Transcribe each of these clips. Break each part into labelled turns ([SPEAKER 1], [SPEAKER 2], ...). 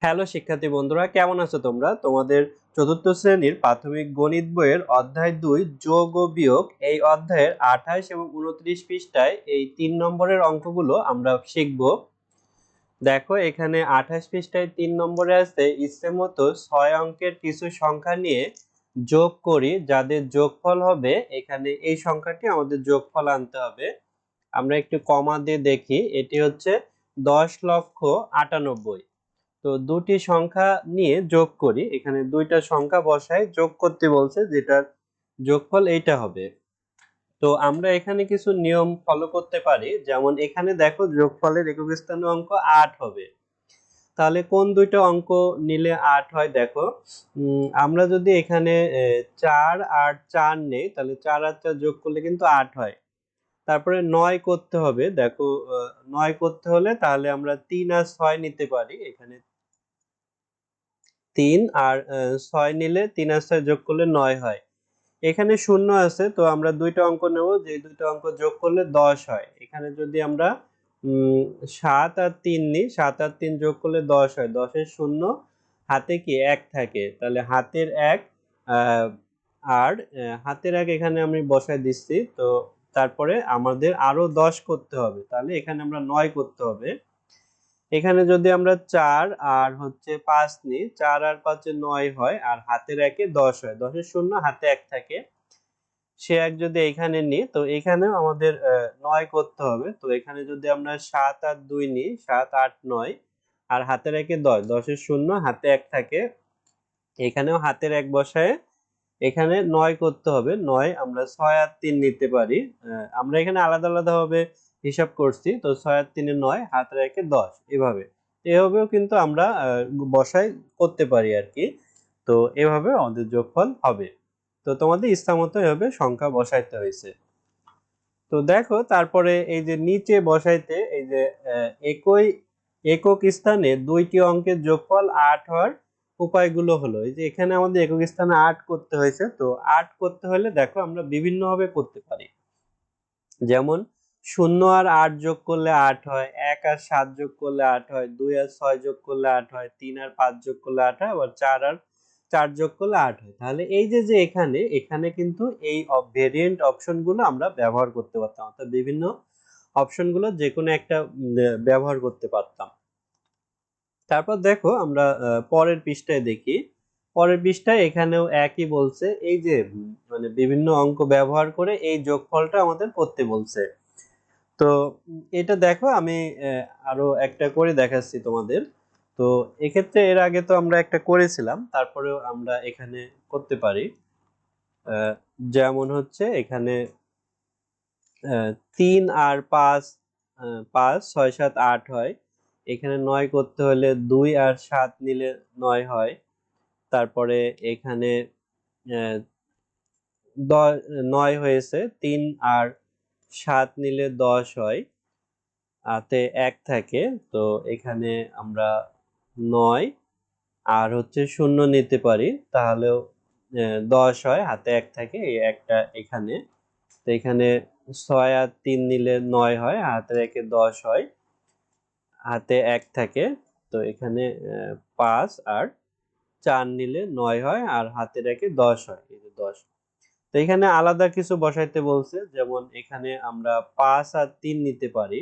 [SPEAKER 1] Hello শিক্ষার্থী বন্ধুরা, কেমন আছো তোমরা? তোমাদের চতুর্থ শ্রেণীর প্রাথমিক গণিত বইয়ের অধ্যায় 2 যোগ ও বিয়োগ এই অধ্যায়ের 28 এবং 29 পৃষ্ঠায় এই 3 নম্বরের অঙ্কগুলো আমরা শিখব। দেখো এখানে 28 পৃষ্ঠায় 3 নম্বরে আছে ইচ্ছে মতো 6 অঙ্কের কিছু সংখ্যা নিয়ে যোগ করি যাদের যোগফল হবে। এখানে এই সংখ্যাটি আমাদের যোগফল আনতে হবে। আমরা একটু কমা দিয়ে দেখি, এটি হচ্ছে 10,98,000। তো দুটি সংখ্যা নিয়ে যোগ করি, এখানে দুইটা সংখ্যা বসাই, যোগ করতে বলছে, যেটার যোগফল এইটা হবে। তো আমরা এখানে কিছু নিয়ম ফলো করতে পারি, যেমন এখানে দেখো যোগফলের একক স্থানীয় অঙ্ক 8 হবে। তাহলে কোন দুইটা অঙ্ক নিলে 8 হয়? দেখো আমরা যদি এখানে 4 আর 4 নেই, তাহলে 4 আর 4 যোগ করলে কিন্তু 8 হয়। তারপরে 9 করতে হবে। দেখো 9 করতে হলে তাহলে আমরা 3 আর 6 নিতে পারি। এখানে 3 আর 6 নিলে 3 আর 6 যোগ করলে 9 হয়। এখানে শূন্য আছে, তো আমরা দুইটা অঙ্ক নেব, যে দুইটা অঙ্ক যোগ করলে 10 হয়। এখানে যদি আমরা 7 আর 3 নিই, 7 আর 3 যোগ করলে 10 হয়। 10 এর শূন্য, হাতে কি 1 থাকে, তাহলে হাতের 1 আর হাতের 1 এখানে আমি বসায় দিচ্ছি। তো তারপরে আমাদের আরো 10 করতে হবে, তাহলে এখানে আমরা 9 করতে হবে। এখানে যদি আমরা 4 আর হচ্ছে 5 নিই, 4 আর 5 এ 9 হয়, আর হাতের 1 এ 10 হয়। 10 এর শূন্য, হাতে 1 থাকে। সে 1 যদি এখানে নিই, তো এখানেও আমাদের 9 করতে হবে। তো এখানে যদি আমরা 7 আর 2 নিই, 7 8 9, আর হাতের 1 এ 10, 10 এর শূন্য, হাতে 1 থাকে। এখানেও হাতের 1 বসায় এখানে 9 করতে হবে। 9 আমরা 6 আর 3 নিতে পারি। আমরা এখানে আলাদা আলাদা ভাবে হিসাব করছি। তো 6 আর 3 এ 9, হাতের 1 এ 10, এভাবে। এভাবেও কিন্তু আমরা বসাই করতে পারি আর কি। তো এভাবে আমাদের যোগফল হবে। তো তোমাদের ইচ্ছা মতো এভাবে সংখ্যা বসাইতে হয়েছে। তো দেখো তারপরে এই যে নিচে বসাইতে, এই যে একই একক স্থানে দুইটি অঙ্কের যোগফল 8 হওয়ার উপায়গুলো হলো, এই যে এখানে আমাদের একক স্থানে 8 করতে হয়েছে। তো 8 করতে হলে দেখো আমরা বিভিন্ন ভাবে করতে পারি। যেমন 0 আর 8 যোগ করলে 8 হয়, 1 আর 7 যোগ করলে 8 হয়, 2 আর 6 যোগ করলে 8 হয়, 3 আর 5 যোগ করলে 8 হয়, আবার 4 আর 4 যোগ করলে 8 হয়। তাহলে এই যে যে এখানে কিন্তু এই ভেরিয়েন্ট অপশনগুলো আমরা ব্যবহার করতে পারতাম, অর্থাৎ বিভিন্ন অপশনগুলো যে কোনো একটা ব্যবহার করতে পারতাম। তারপর দেখো আমরা পরের পৃষ্ঠায় দেখি। পরের পৃষ্ঠায় এখানেও একই বলছে, এই যে মানে বিভিন্ন অঙ্ক ব্যবহার করে এই যোগফলটা আমাদের করতে বলছে। তো এটা দেখো আমি আরো একটা করে দেখাচ্ছি তোমাদের। তো এক্ষেত্রে এর আগে তো আমরা একটা করেছিলাম, তারপরেও আমরা এখানে করতে পারি। যেমন হচ্ছে এখানে 3 আর 5, 5 6 7 8 হয়। এখানে 9 করতে হলে 2 আর 7 নিলে 9 হয়। তারপরে এখানে 9 হয়েছে, 3 আর 7 নিলে 10 হয়, হাতে 1 থাকে। তো এখানে আমরা 9 আর হচ্ছে 0 নিতে পারি, তাহলেও 10 হয়, হাতে 1 থাকে, এই একটা এখানে। তো এখানে 6 আর 3 নিলে 9 হয়, হাতের 1 এ 10 হয়, হাতে 1 থাকে। তো এখানে 5 আর 4 নিলে 9 হয়, আর হাতের 1 এ 10 হয়, এই যে 10। তো এখানে আলাদা কিছু বসাইতে বলছে, যেমন এখানে আমরা 5 আর 3 নিতে পারি।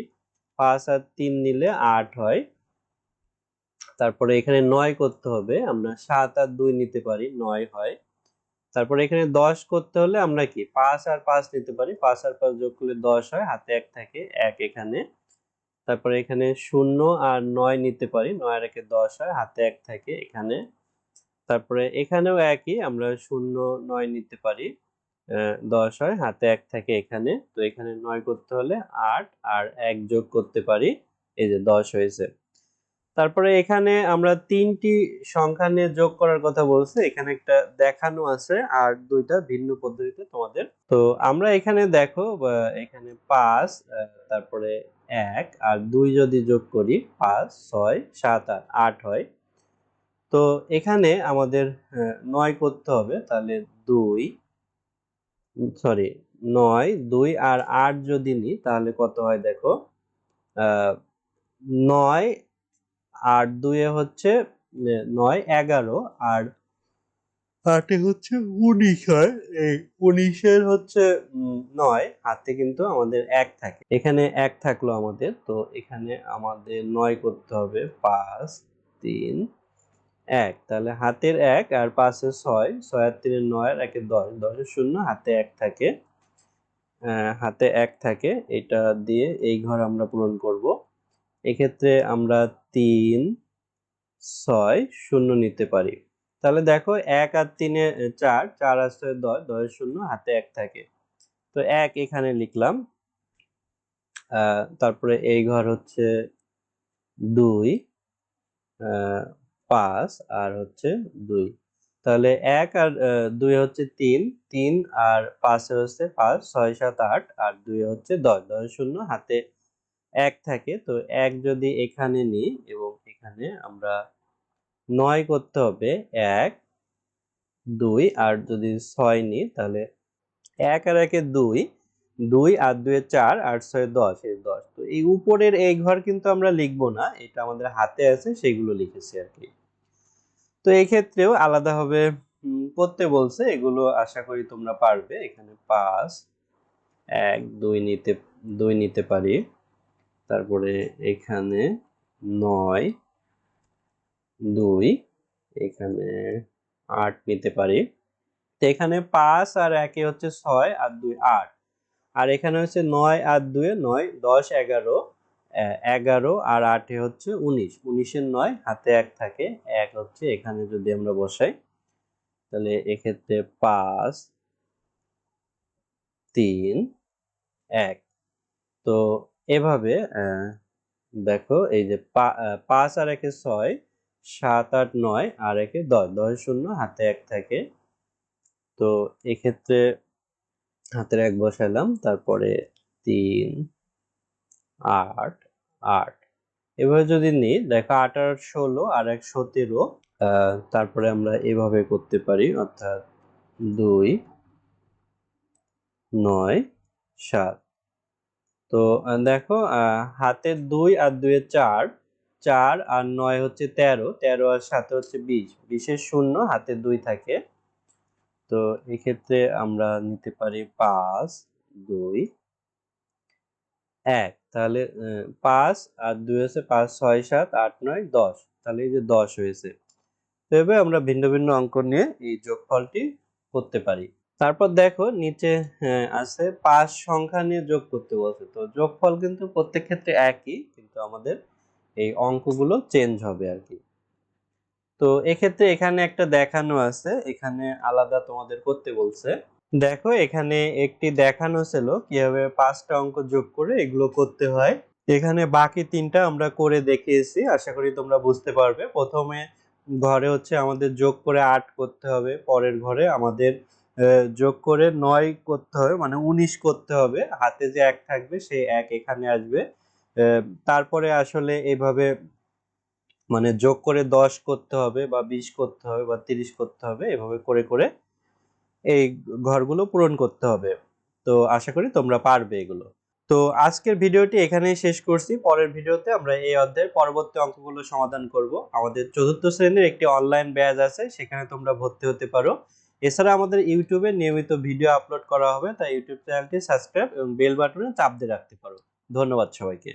[SPEAKER 1] 5 আর 3 নিলে 8 হয়। তারপরে এখানে 9 করতে হবে, আমরা 7 আর 2 নিতে পারি, 9 হয়। তারপরে এখানে 10 করতে হলে আমরা কি 5 আর 5 নিতে পারি, 5 আর 5 যোগ করলে 10 হয়, হাতে 1 থাকে, 1 এখানে। তারপরে এখানে 0 আর 9 নিতে পারি, 9 আর 1 এ 10 হয়, হাতে 1 থাকে এখানে। তারপরে এখানেও একই, আমরা 0 9 নিতে পারি, 10 হয়, হাতে 1 থাকে এখানে। তো এখানে 9 করতে হলে 8 আর 1 যোগ করতে পারি, এই যে 10 হয়েছে। তারপরে এখানে আমরা 3টি সংখ্যা নিয়ে যোগ করার কথা বলছে, এখানে একটা দেখানো আছে, আর দুইটা ভিন্ন পদ্ধতিতে তোমাদের। তো আমরা এখানে দেখো এখানে 5 তারপরে 1 আর 2 যদি যোগ করি, 5 6 7 8 8 হয়। তো এখানে আমাদের 9 করতে হবে, তাহলে 2 সরি 9 2 আর 8 যদি নিই, তাহলে কত হয় দেখো, 9 আর 2 এ হচ্ছে 9 11 আর 8 হচ্ছে 19 হয়। এই 19 এর হচ্ছে 9 হাতে কিন্তু আমাদের 1 থাকে। এখানে 1 থাকলো আমাদের, তো এখানে আমাদের 9 করতে হবে 5 3 1। তাহলে হাতের 1 আর 5 এর 6, 6 আর 3 এর 9 আর 1 এর 10, 10 এর 0 হাতে 1 থাকে। হাতে 1 থাকে, এটা দিয়ে এই ঘর আমরা পূরণ করব। এক্ষেত্রে আমরা 3 6 0 নিতে পারি। তাহলে দেখো 1 আর 3 এ 4, 4 আর 6 10, 10 এর 0 হাতে 1 থাকে। তো 1 এখানে লিখলাম। তারপরে এই ঘর হচ্ছে 2, 5 আর হচ্ছে 2। তাহলে 1 আর 2 হচ্ছে 3, 3 আর 5 হচ্ছে 5, 6 7 8 আর 2 হচ্ছে 10, 10 এর 0 হাতে 1 থাকে। তো 1 যদি এখানে নিই এবং এখানে আমরা 9 করতে হবে 1 2 আর যদি 6 নিই তাহলে 1 আর 1 এ 2, 2 আর 2 এ 4 আর 6 এ 10, এই 10। তো এই উপরের এই ঘর কিন্তু আমরা লিখব না, এটা আমাদের হাতে আছে সেগুলো লিখেছি আর কি। তো এই ক্ষেত্রেও আলাদাভাবে করতে বলছে, এগুলো আশা করি তোমরা পারবে। এখানে 5 1 2 নিতে পারি। তারপরে এখানে 9 2, এখানে 8 নিতে পারি। তো এখানে 5 আর 1 এ হচ্ছে 6 আর 2 8। আর এখানে হচ্ছে 9 আর 2 এ 9 10 11, 11 আর 8 এ হচ্ছে 19, 19 এর 9 হাতে 1 থাকে। 1 হচ্ছে এখানে যদি আমরা বসাই তাহলে এক্ষেত্রে 5 3 1। তো এভাবে দেখো এই যে 5 আর 1 এ 6, 7 8 9 আর 1 এ 10, 10 এর 0 হাতে 1 থাকে। তো এক্ষেত্রে হাতের 1 বসাইলাম, তারপরে 3 8 8। এভাবে যদি নিই দেখো 8 আর 16 আর 1 17। তারপরে আমরা এভাবে করতে পারি, অর্থাৎ 2 9 7। তো দেখো হাতে 2 আর 2 এ 4, 4 আর 9 হচ্ছে 13, 13 আর 7 হচ্ছে 20, 20 এর 0 হাতে 2 থাকে। তো এক্ষেত্রে আমরা নিতে পারি 5 2 1। তাহলে 5 আর 2 হচ্ছে 5 6 7 8 9 10। তাহলে এই যে 10 হয়েছে। তো এভাবে আমরা ভিন্ন ভিন্ন অঙ্ক নিয়ে এই যোগফলটি করতে পারি। তারপর দেখো নিচে আছে 5 সংখ্যা নিয়ে যোগ করতে বলছে। তো যোগফল কিন্তু প্রত্যেক ক্ষেত্রে একই, কিন্তু আমাদের এই অঙ্কগুলো চেঞ্জ হবে আর কি। তো এক্ষেত্রে এখানে একটা দেখানো আছে, এখানে আলাদা তোমাদের করতে বলছে। দেখো এখানে একটি দেখানো ছিল কিভাবে 5টা অঙ্ক যোগ করে এগুলো করতে হয়। এখানে বাকি 3টা আমরা করে দেখিয়েছি, আশা করি তোমরা বুঝতে পারবে। প্রথমে ঘরে হচ্ছে আমাদের যোগ করে 8 করতে হবে, পরের ঘরে আমাদের যোগ করে 9 করতে হবে, মানে 19 করতে হবে। হাতে যে 1 থাকবে সেই 1 এখানে আসবে। তারপরে আসলে এইভাবে মানে যোগ করে 10 করতে হবে বা 20 করতে হবে বা 30 করতে হবে, এভাবে করে করে এই ঘরগুলো পূরণ করতে হবে। তো আশা করি তোমরা পারবে এগুলো। তো আজকের ভিডিওটি এখানেই শেষ করছি। পরের ভিডিওতে আমরা এই অধ্যায়ের পরবর্তী অঙ্কগুলো সমাধান করব। আমাদের 4র্থ শ্রেণীর একটি অনলাইন ব্যাচ আছে, সেখানে তোমরা ভর্তি হতে পারো। এছাড়া আমাদের ইউটিউবে নিয়মিত ভিডিও আপলোড করা হবে, তাই ইউটিউব চ্যানেলটি সাবস্ক্রাইব এবং বেল বাটনে চাপ দিয়ে রাখতে পারো। ধন্যবাদ সবাইকে।